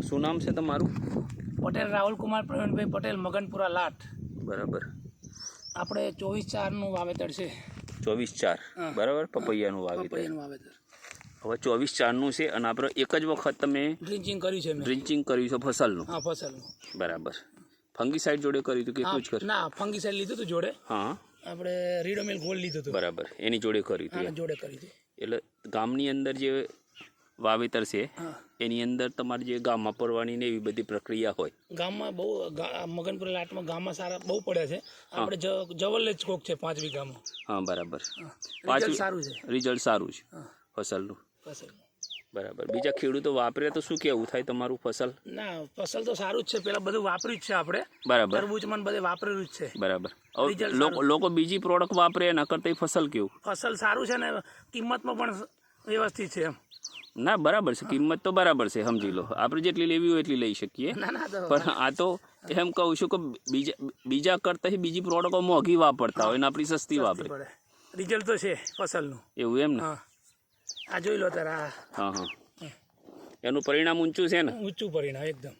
શું નામ છે તમારું? પટેલ રાહુલ કુમાર પ્રવીણભાઈ પટેલ, મગનપુરા લાટ. બરાબર. આપણે 24/4નું વાવેતર છે. 24/4 બરાબર, પપૈયાનું વાવેતર. પપૈયાનું વાવેતર હવે 24/4નું છે અને આપણે એક જ વખત તમે ડ્રિંચિંગ કર્યું છે. ડ્રિંચિંગ કર્યું છે ફસલનું? હા, ફસલનું. બરાબર. ફંગીસાઇડ જોડે કર્યું હતું કે એટલું જ કર્યું? ના, ફંગીસાઇડ લીધું હતું જોડે. હા, આપણે રીડોમિલ ગોલ્ડ લીધું હતું. બરાબર, એની જોડે કર્યું હતું. જોડે કર્યું હતું. એટલે ગામની અંદર જે વાવેતર છે એની અંદર તમારે જે ગામમાં પરવાની ને એવી બધી પ્રક્રિયા હોય. ગામમાં બહુ મગનપુરા લાટમાં ગામમાં સારા બહુ પડ્યા છે. આપણે જવલ્લે જ કોક છે 5 વીઘામાં. હા, બરાબર. રિઝલ્ટ સારું છે. રિઝલ્ટ સારું છે ફસલનું. બરાબર. બીજા ખેડૂતો વાપરે તો શું કેવું થાય તમારું ફસલ? ના, ફસલ તો સારું જ છે. પેલા બધું વાપર્યું જ છે આપણે. બરાબર. તરબૂચમાં બધે વાપરેલું જ છે. બરાબર. લોકો બીજી પ્રોડક્ટ વાપરે એના કરતા ફસલ કેવું? ફસલ સારું છે ને કિંમતમાં પણ વ્યવસ્થિત છે એમ. ના, બરાબર છે. કિંમત તો બરાબર છે, સમજી લો. આપણે જેટલી લેવી હોય એટલી લઈ શકીએ. પણ આ તો એમ કહું છું કે બીજા કરતા બીજી પ્રોડક્ટો મોંઘી વાપરતા હોય ને આપણી સસ્તી વાપરે. રિઝલ્ટ તો છે ફસલનું. એવું એમ ને? આ જોઈ લો તારા. હા, એનું પરિણામ ઊંચું છે ને? ઊંચું પરિણામ એકદમ.